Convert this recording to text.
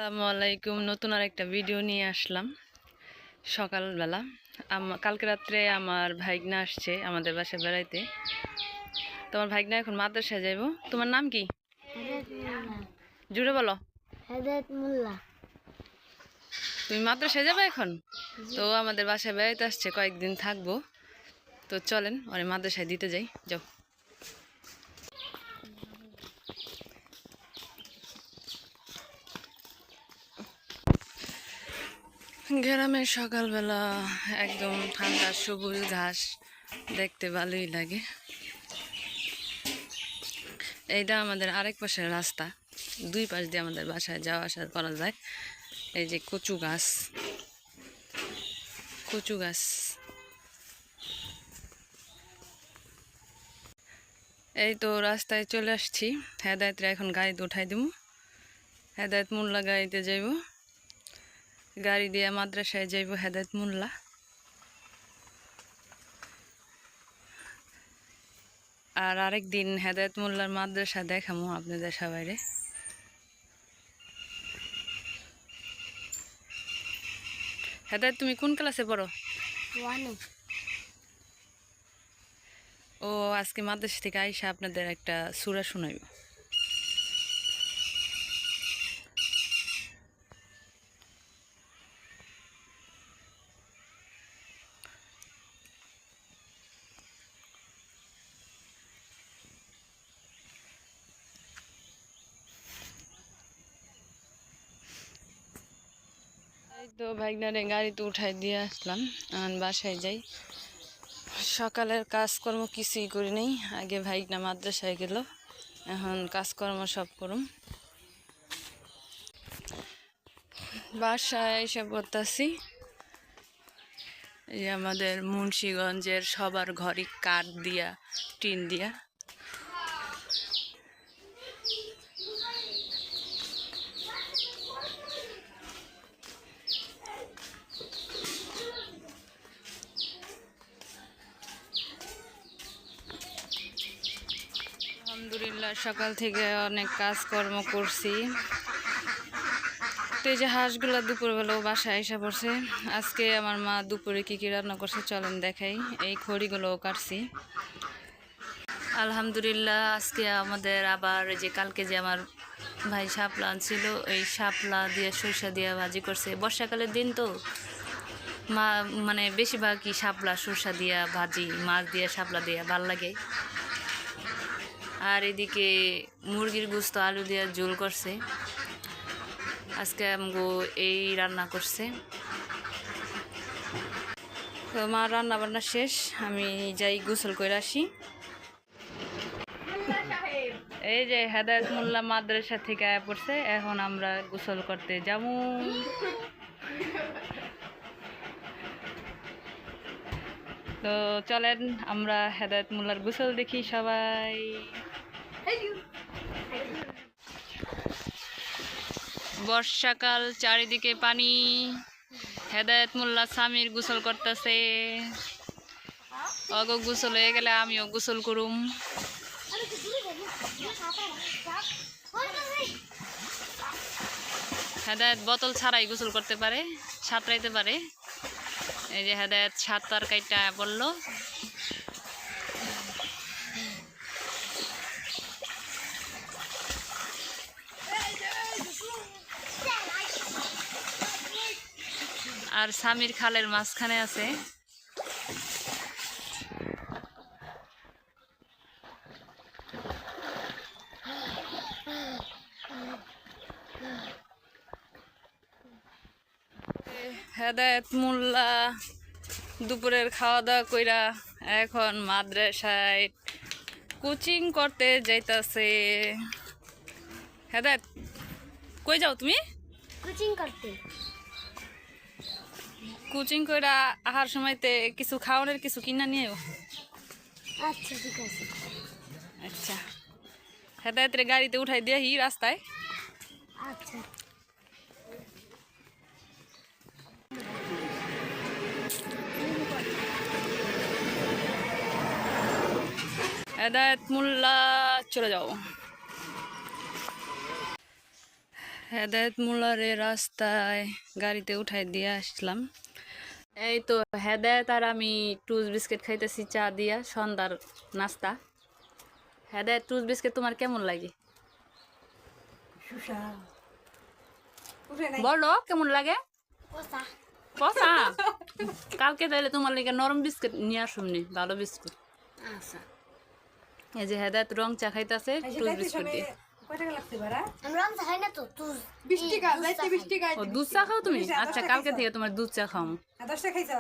আসসালামু আলাইকুম। নতুন আরেকটা ভিডিও নিয়ে আসলাম সকালবেলা। কালকে রাত্রে আমার ভাইগনা আসছে আমাদের বাসায় বেড়াইতে। তোমার ভাইগনা এখন মাদ্রাসায় যাইব। তোমার নাম কি? জুড়ে বলো। তুমি মাদ্রাসায় যাবে এখন? তো আমাদের বাসায় বেড়াইতে আসছে, কয়েকদিন থাকবো। তো চলেন ওরে মাদ্রাসায় দিতে যাই। যাও। গ্রামের সকালবেলা একদম ঠান্ডা সবুজ ঘাস দেখতে ভালোই লাগে। এইটা আমাদের আরেক পাশের রাস্তা, দুই পাশ দিয়ে আমাদের বাসায় যাওয়া আসা করা যায়। এই যে কচু গাছ, কচু গাছ। এই তো রাস্তায় চলে আসছি। হেদায়েতরা এখন গাড়িতে উঠাই দিব। হেদায়েত মোল্লা গাড়িতে যাইব, গাড়ি দিয়ে মাদ্রাসায় যাইব হেদায়েত মোল্লা। আর আরেক দিন হেদায়েত মোল্লার মাদ্রাসা দেখামো আপনাদের সবাইরে। হেদায়েত, তুমি কোন ক্লাসে পড়ো? ও আজকে মাদ্রাসা থেকে আইসা আপনাদের একটা সূরা শোনাইব। এই তো ভাইগনারে গাড়িতে উঠাই দিয়ে আসলাম, এখন বাসায় যাই। সকালের কাজকর্ম কিছুই করি নেই, আগে ভাইগনা মাদ্রাসায় গেল, এখন কাজকর্ম সব করুম। বাসায় এসে পড়তাছি। এই আমাদের মুন্সিগঞ্জের সবার ঘরই কাঠ দিয়া, টিন দিয়া। আলহামদুলিল্লাহ সকাল থেকে অনেক কাজকর্ম করছি। তো এই যে হাঁসগুলা দুপুরবেলাও বাসায় এসে পড়ছে। আজকে আমার মা দুপুরে কী কী রান্না করছে চলেন দেখাই। এই খড়িগুলোও কাটছি। আলহামদুলিল্লাহ আজকে আমাদের আবার যে কালকে যে আমার ভাই শাপলা আনছিল, এই শাপলা দিয়ে সরিষা দিয়ে ভাজি করছে। বর্ষাকালের দিন তো মানে বেশিরভাগই শাপলা সরিষা দিয়া ভাজি, মাছ দিয়ে শাপলা দিয়ে ভাল লাগে। আর এদিকে মুরগির গোস্ত আলু দিয়ে ঝোল করছে। আজকে আমগো এই রান্না করছে। তো মা রান্না বান্না শেষ, আমি যাই গোসল করে আসি। এই যে হেদায়েত মোল্লা মাদ্রাসা থেকে আয়া পড়ছে, এখন আমরা গোসল করতে যাবো। তো চলেন আমরা হেদায়েত মোল্লার গোসল দেখি সবাই। বর্ষাকাল, চারিদিকে পানি। হেদায়েত মোল্লা স্বামীর গোসল করতেছে। অগো গোসল হয়ে গেলে আমিও গোসল করুম। হেদায়েত বোতল ছাড়াই গোসল করতে পারে, সাঁতরাইতে পারে। এই যে হেদায়েত সাঁতার কাইটা বললো। আর স্বামীর খালের মাঝখানে আছে। হেদায়েত মোল্লা দুপুরের খাওয়া দাওয়া কইরা এখন মাদ্রাসায় কোচিং করতে যাইতাছে। হেদায়েত, কই যাও তুমি? কোচিং করতে। কোচিং কইরা আহার সময়তে কিছু খাওয়ানোর কিছু কিনা নিয়েও। আচ্ছা ঠিক আছে। আচ্ছা, হেদায়েতের গাড়িতে উঠাই দিয়ে রাস্তায়। আচ্ছা। হেদায়েত মোল্লা চলে যাও। হেদায়েত মোল্লারে রাস্তায় গাড়িতে উঠাই দিয়ে আসলাম। এই তো হেদায়েত আর আমি টুস বিস্কিট খাইতেছি চা দিয়া, সন্ধ্যার নাস্তা। হেদায়েত টুস বিস্কিট তোমার কেমন লাগে বলো, কেমন লাগে? পোষা। পচা? কালকে তাইলে তোমার লাগে নরম বিস্কিট নিয়ে আসুমনি, ভালো বিস্কুট। আচ্ছা। এই যে হেদায়েত রং চা খাইতেছে টুস বিস্কুট দিয়ে। আমি রং খাই না তো তুই 20 টাকা, 20 টাকা। ও দুধ চা খাও তুমি? আচ্ছা, কালকে থেকে তোমার দুধ চা খাও। 10 টাকা খাইছ?